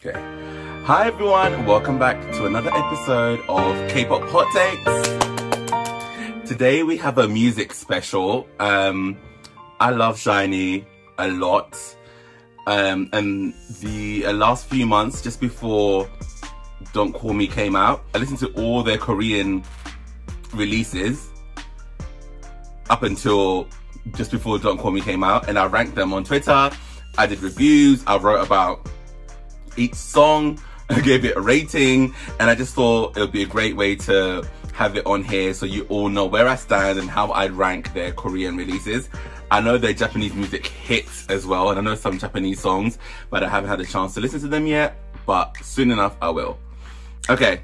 Okay. Hi everyone, welcome back to another episode of K-pop Hot Takes. Today we have a music special. I love Shinee a lot. And the last few months, just before Don't Call Me came out, I listened to all their Korean releases up until just before Don't Call Me came out, and I ranked them on Twitter. I did reviews, I wrote about each song, I gave it a rating, and I just thought it would be a great way to have it on here so you all know where I stand and how I'd rank their Korean releases. I know their Japanese music hits as well, and I know some Japanese songs, but I haven't had a chance to listen to them yet, but soon enough I will. Okay,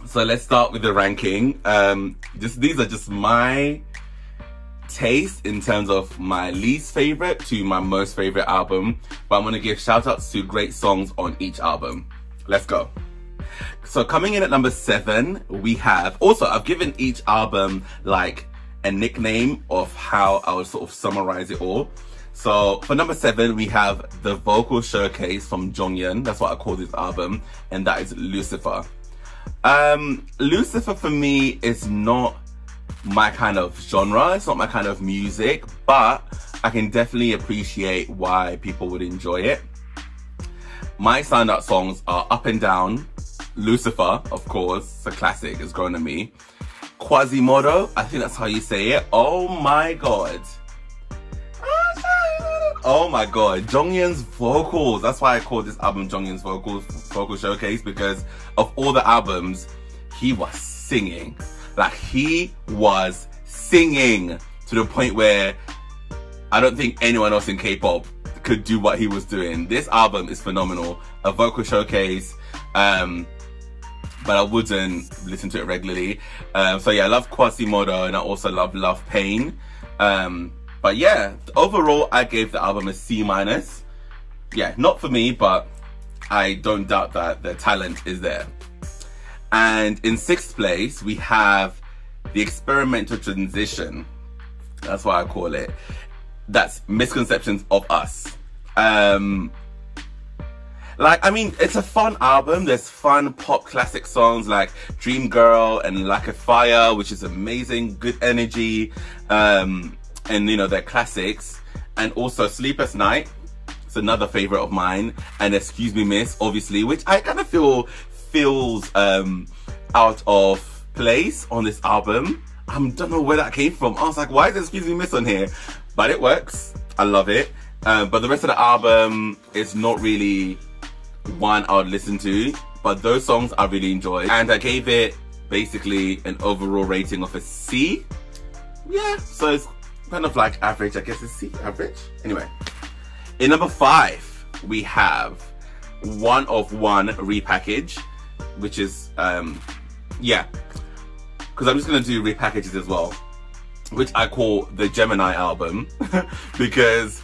so let's start with the ranking. These are just my taste in terms of my least favorite to my most favorite album, but I'm gonna give shout outs to great songs on each album. Let's go. So coming in at number 7, we have, also I've given each album like a nickname of how I would sort of summarize it all. So for number 7, we have the vocal showcase from Jonghyun. That's what I call this album, and that is Lucifer. Lucifer for me is not my kind of genre, it's not my kind of music, but I can definitely appreciate why people would enjoy it. My standout songs are Up and Down, Lucifer, of course, it's a classic, it's grown on me. Quasimodo, I think that's how you say it. Oh my god. Oh my god, Jonghyun's vocals, that's why I call this album Jonghyun's vocal showcase, because of all the albums, he was singing. Like, he was singing to the point where I don't think anyone else in K-pop could do what he was doing. This album is phenomenal. A vocal showcase, but I wouldn't listen to it regularly. So yeah, I love Quasimodo, and I also love Love Pain. But yeah, overall, I gave the album a C-. Yeah, not for me, but I don't doubt that the talent is there. And in 6th place, we have the experimental transition. That's what I call it. That's Misconceptions of Us. I mean, it's a fun album. There's fun pop classic songs like Dream Girl and Like a Fire, which is amazing, good energy. And you know, they're classics. And also Sleepless Night, it's another favorite of mine. And Excuse Me Miss, obviously, which I kind of feels out of place on this album. I don't know where that came from. I was like, why is Excuse Me Miss on here? But it works. I love it. But the rest of the album is not really one I would listen to, but those songs I really enjoyed. And I gave it basically an overall rating of a C. Yeah, so it's kind of like average, I guess it's C, average. Anyway, in number 5, we have One of One Repackage, which is, yeah, because I'm just going to do repackages as well, which I call the Gemini album, because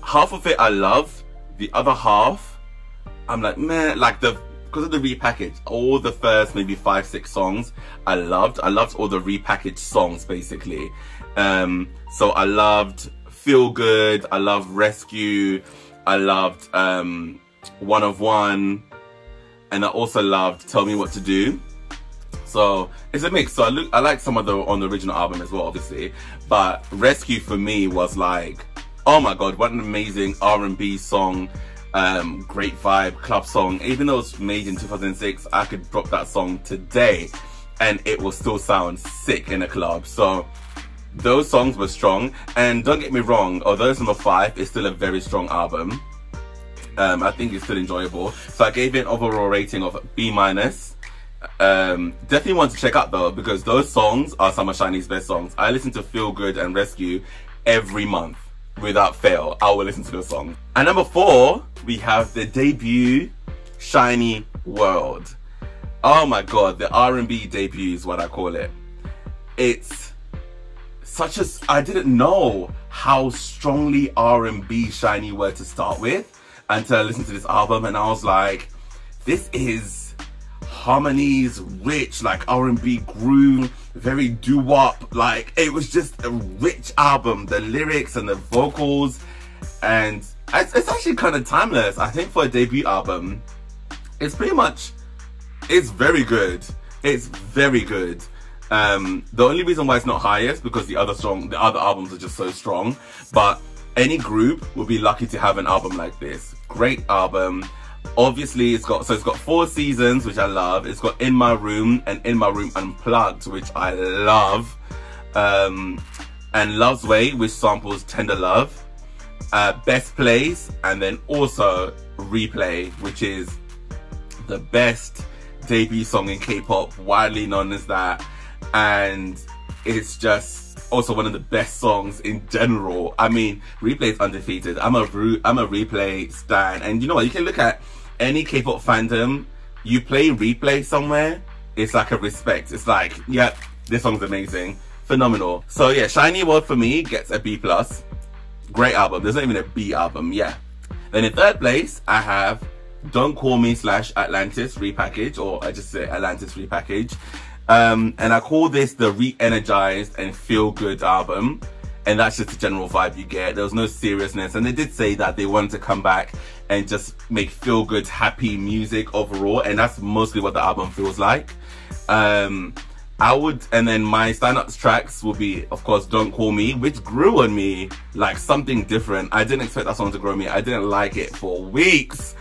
half of it I love, the other half, I'm like, man, like because of the repackage, all the first maybe 5-6 songs I loved all the repackaged songs basically. So I loved Feel Good, I loved Rescue, I loved One of One, and I also loved Tell Me What to Do. So it's a mix. So I like some of the on the original album as well, obviously, but Rescue for me was like, oh my god, what an amazing R&B song, great vibe, club song. Even though it was made in 2006, I could drop that song today and it will still sound sick in a club. So those songs were strong, and don't get me wrong, although it's number 5, it's still a very strong album. I think it's still enjoyable. So I gave it an overall rating of B-. Definitely want to check out though, because those songs are some of Shinee's best songs. I listen to Feel Good and Rescue every month without fail. I will listen to those songs. And number 4, we have the debut Shinee World. Oh my god, the R&B debut is what I call it. It's such a, I didn't know how strongly R&B Shinee were to start with until I listened to this album, and I was like, this is harmonies, rich, like R&B groove, very doo-wop, like it was just a rich album, the lyrics and the vocals, and it's actually kind of timeless. I think for a debut album, it's pretty much, it's very good. It's very good. The only reason why it's not highest because the other albums are just so strong. But any group will be lucky to have an album like this. Great album. Obviously, it's got 4 seasons, which I love. It's got In My Room and In My Room Unplugged, which I love. And Love's Way, which samples Tender Love. Best Place, and then also Replay, which is the best debut song in K-pop, widely known as that. And it's just also one of the best songs in general. I mean, Replay is undefeated. I'm a Replay stan, and you know what? You can look at any K-pop fandom. You play Replay somewhere, it's like a respect. It's like, yeah, this song's amazing, phenomenal. So yeah, Shinee World for me gets a B+. Great album. There's not even a B album. Yeah. Then in third place, I have Don't Call Me / Atlantis repackage, or I just say Atlantis repackage. And I call this the re-energized and feel-good album. And that's just the general vibe you get. There was no seriousness. And they did say that they wanted to come back and just make feel-good, happy music overall. And that's mostly what the album feels like. And then my stand-up tracks will be, of course, Don't Call Me, which grew on me like something different. I didn't expect that song to grow on me. I didn't like it for weeks.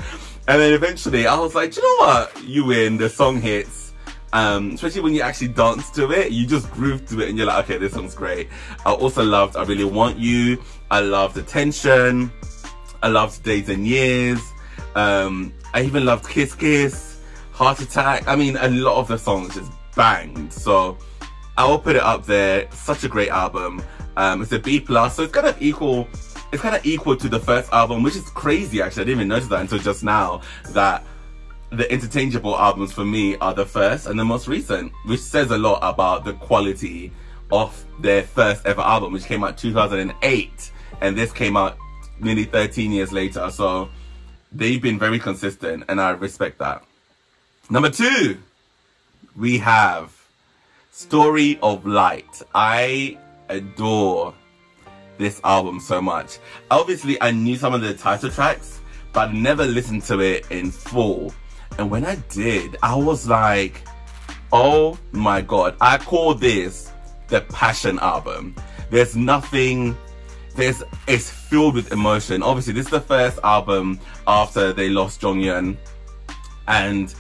And then eventually I was like, do you know what? You win, the song hits. Especially when you actually dance to it, you just groove to it and you're like, okay, this song's great. I also loved I Really Want You. I loved Attention. I loved Days and Years. I even loved Kiss Kiss, Heart Attack. I mean, a lot of the songs just banged. So I will put it up there. Such a great album. It's a B+, so it's kind of equal to the first album, which is crazy actually. I didn't even notice that until just now, that the interchangeable albums for me are the first and the most recent, which says a lot about the quality of their first ever album, which came out 2008, and this came out nearly 13 years later. So they've been very consistent and I respect that. Number 2, we have Story of Light. I adore this album so much. Obviously I knew some of the title tracks, but I never listened to it in full. And when I did, I was like, oh my god. I call this the passion album. It's filled with emotion. Obviously this is the first album after they lost Jonghyun, and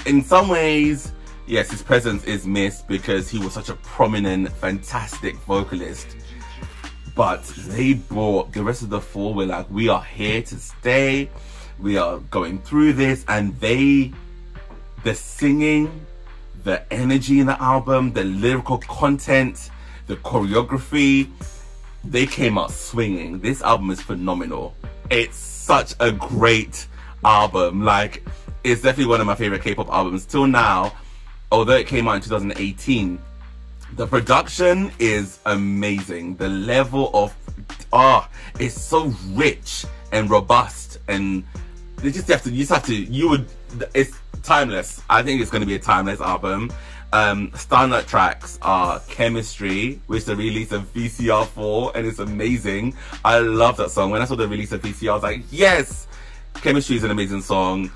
in some ways, yes, his presence is missed because he was such a prominent, fantastic vocalist. But they brought the rest of the 4 were like, we are here to stay. We are going through this. And the singing, the energy in the album, the lyrical content, the choreography, they came out swinging. This album is phenomenal. It's such a great album. Like, it's definitely one of my favorite K-pop albums till now. Although it came out in 2018, the production is amazing. The level of it's so rich and robust, and it's timeless. I think it's going to be a timeless album. Standout tracks are Chemistry, which the release of VCR4, and it's amazing. I love that song. When I saw the release of VCR, I was like, yes, Chemistry is an amazing song.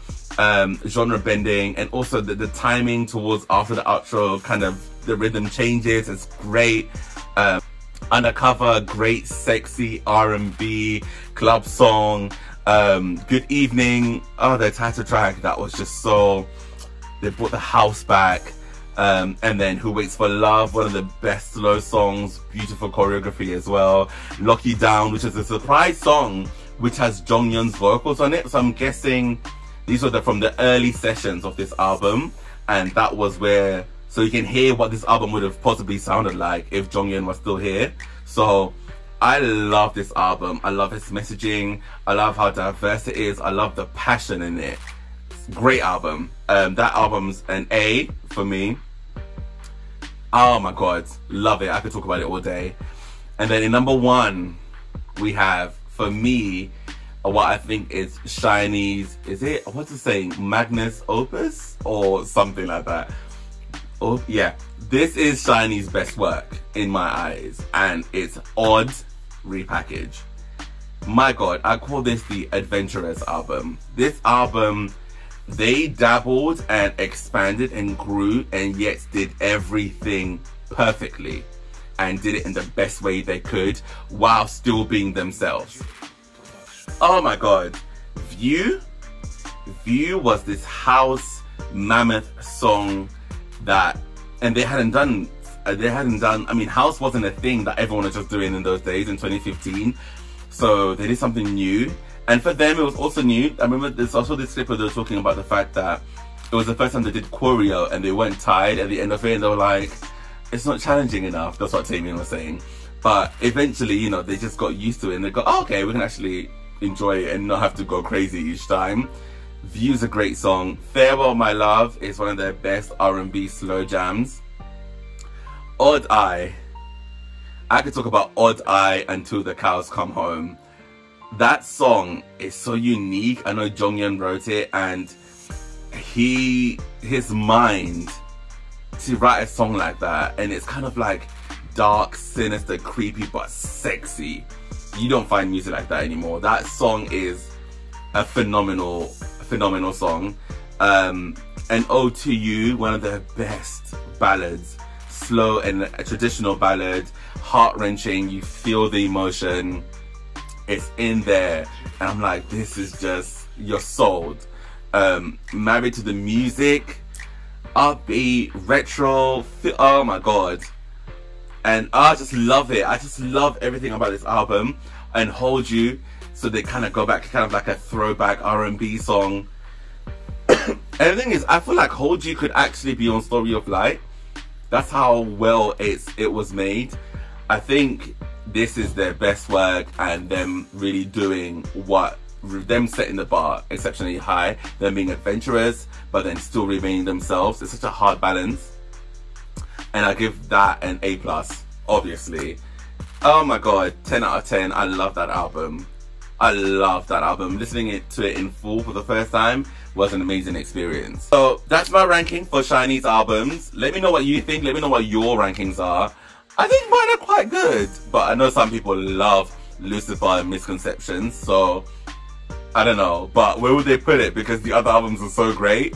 Genre bending, and also the timing towards after the outro, kind of the rhythm changes. It's great. Undercover, great sexy R&B club song. Good Evening, their title track, that was just so, they brought the house back. And then Who Waits for Love, one of the best slow songs, beautiful choreography as well. Lock You Down, which is a surprise song which has Jonghyun's vocals on it, so I'm guessing these were from the early sessions of this album, and that was where, so you can hear what this album would have possibly sounded like if Jonghyun was still here. So I love this album. I love its messaging. I love how diverse it is. I love the passion in it. Great album. That album's an A for me. Oh my god, love it. I could talk about it all day. And then in number 1, we have, for me, what I think is Shinee's, what's it saying, Magnus Opus or something like that. Oh yeah, this is Shinee's best work in my eyes, and it's Odd repackage. My god, I call this the Adventurous album. This album, They dabbled and expanded and grew and yet did everything perfectly and did it in the best way they could while still being themselves. Oh my god. View was this house mammoth song that, and they hadn't done, I mean, house wasn't a thing that everyone was just doing in those days in 2015. So they did something new. And for them, it was also new. I remember there's also this clip where they were talking about the fact that it was the first time they did choreo and they weren't tired at the end of it, and they were like, it's not challenging enough. That's what Tamien was saying. But eventually, you know, they just got used to it and they go, oh, okay, we can actually enjoy it and not have to go crazy each time. View's a great song. Farewell My Love is one of their best R&B slow jams. Odd Eye. I could talk about Odd Eye until the cows come home. That song is so unique. I know Jonghyun wrote it, and his mind to write a song like that, and it's kind of like dark, sinister, creepy, but sexy. You don't find music like that anymore. That song is a phenomenal song. And Ode to You, one of their best ballads. Slow and a traditional ballad, heart-wrenching, you feel the emotion. It's in there, and I'm like, this is just, you're sold. Married to the Music, upbeat, retro, oh my god. And I just love it. I just love everything about this album. And Hold You, so they kind of go back to kind of like a throwback R&B song. And the thing is, I feel like Hold You could actually be on Story of Light. That's how well it was made. I think this is their best work, and them really doing them setting the bar exceptionally high, them being adventurous but then still remaining themselves. It's such a hard balance, and I give that an A+, obviously. Oh my god, 10 out of 10. I love that album. I love that album. Listening to it in full for the first time was an amazing experience. So that's my ranking for Shinee's albums. Let me know what you think. Let me know what your rankings are. I think mine are quite good, but I know some people love Lucifer and Misconceptions, so I don't know. But where would they put it? Because the other albums are so great.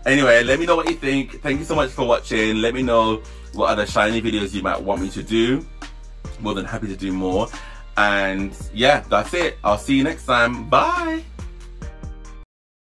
Anyway, let me know what you think. Thank you so much for watching. Let me know what other Shinee videos you might want me to do. More than happy to do more. And yeah, that's it. I'll see you next time. Bye.